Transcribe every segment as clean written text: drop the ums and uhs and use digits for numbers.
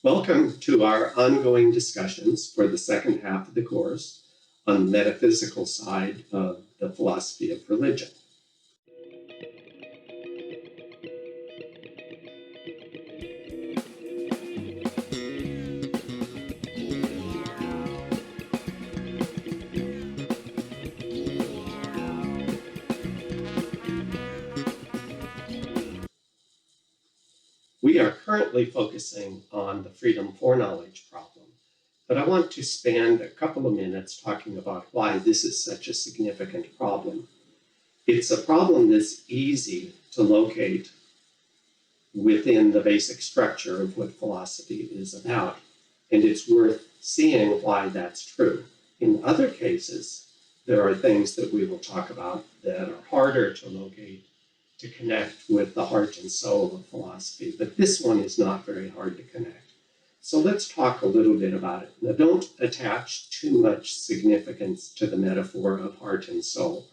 Welcome to our ongoing discussions for the second half of the course on the metaphysical side of the philosophy of religion. We are currently focusing on the freedom foreknowledge problem, but I want to spend a couple of minutes talking about why this is such a significant problem. It's a problem that's easy to locate within the basic structure of what philosophy is about, and it's worth seeing why that's true. In other cases, there are things that we will talk about that are harder to locate, to connect with the heart and soul of philosophy, but this one is not very hard to connect. So let's talk a little bit about it. Now, don't attach too much significance to the metaphor of heart and soul.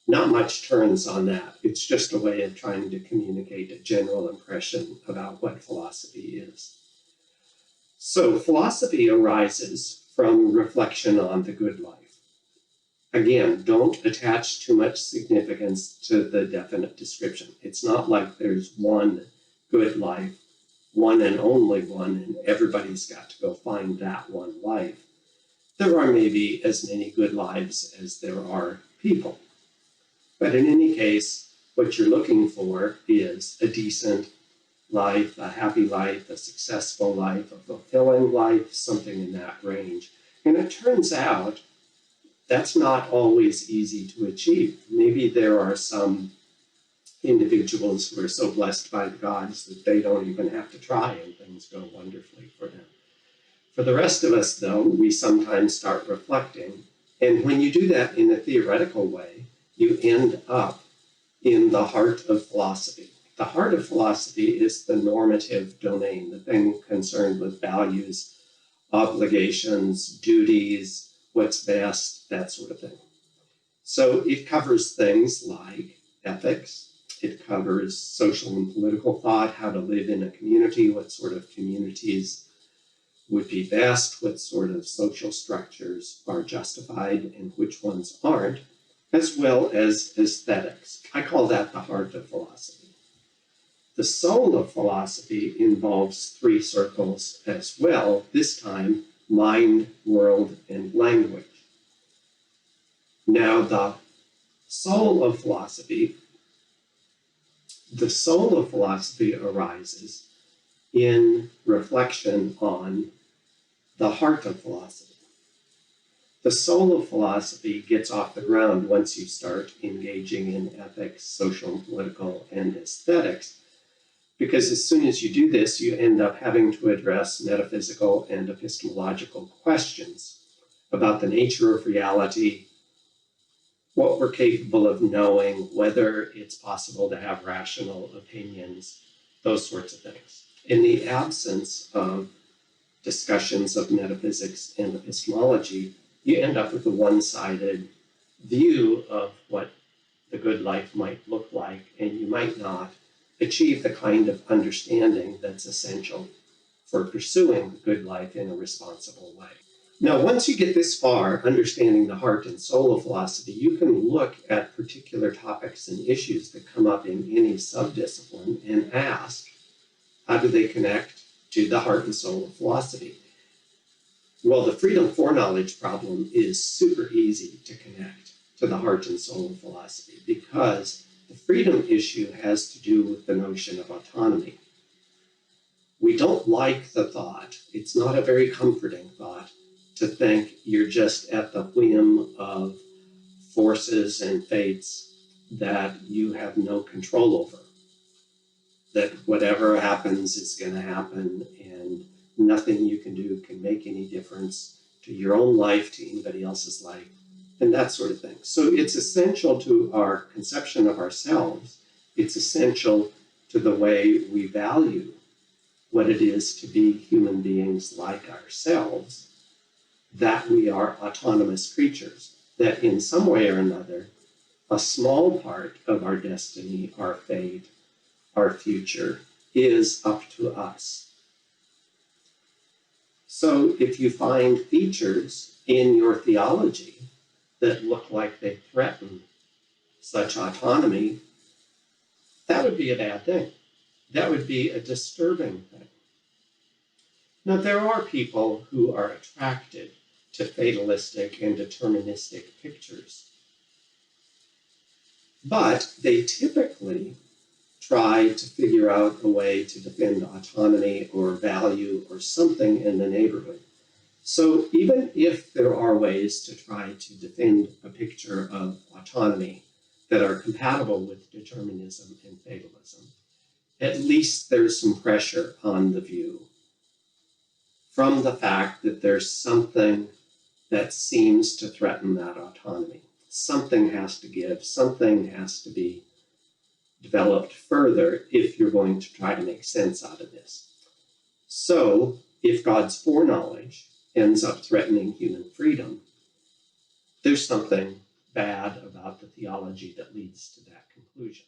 Not much turns on that. It's just a way of trying to communicate a general impression about what philosophy is. So philosophy arises from reflection on the good life. Again, don't attach too much significance to the definite description. It's not like there's one good life, one and only one, and everybody's got to go find that one life. There are maybe as many good lives as there are people. But in any case, what you're looking for is a decent life, a happy life, a successful life, a fulfilling life, something in that range. And it turns out that's not always easy to achieve. Maybe there are some individuals who are so blessed by the gods that they don't even have to try and things go wonderfully for them. For the rest of us, though, we sometimes start reflecting. And when you do that in a theoretical way, you end up in the heart of philosophy. The heart of philosophy is the normative domain, the thing concerned with values, obligations, duties, what's best, that sort of thing. So it covers things like ethics. It covers social and political thought, how to live in a community, what sort of communities would be best, what sort of social structures are justified and which ones aren't, as well as aesthetics. I call that the heart of philosophy. The soul of philosophy involves three circles as well, this time mind, world, and language. Now, the soul of philosophy arises in reflection on the heart of philosophy. The soul of philosophy gets off the ground once you start engaging in ethics, social, political, and aesthetics, because as soon as you do this, you end up having to address metaphysical and epistemological questions about the nature of reality, what we're capable of knowing, whether it's possible to have rational opinions, those sorts of things. In the absence of discussions of metaphysics and epistemology, you end up with a one-sided view of what the good life might look like, and you might not achieve the kind of understanding that's essential for pursuing the good life in a responsible way. Now, once you get this far, understanding the heart and soul of philosophy, you can look at particular topics and issues that come up in any subdiscipline and ask, how do they connect to the heart and soul of philosophy? Well, the freedom foreknowledge problem is super easy to connect to the heart and soul of philosophy because the freedom issue has to do with the notion of autonomy. We don't like the thought, it's not a very comforting thought, to think you're just at the whim of forces and fates that you have no control over. That whatever happens is going to happen and nothing you can do can make any difference to your own life, to anybody else's life, and that sort of thing. So it's essential to our conception of ourselves. It's essential to the way we value what it is to be human beings like ourselves, that we are autonomous creatures, that in some way or another, a small part of our destiny, our fate, our future is up to us. So if you find features in your theology that look like they threaten such autonomy, that would be a bad thing. That would be a disturbing thing. Now, there are people who are attracted to fatalistic and deterministic pictures, but they typically try to figure out a way to defend autonomy or value or something in the neighborhood. So even if there are ways to try to defend a picture of autonomy that are compatible with determinism and fatalism, at least there's some pressure on the view from the fact that there's something that seems to threaten that autonomy. Something has to give, something has to be developed further if you're going to try to make sense out of this. So if God's foreknowledge ends up threatening human freedom, there's something bad about the theology that leads to that conclusion.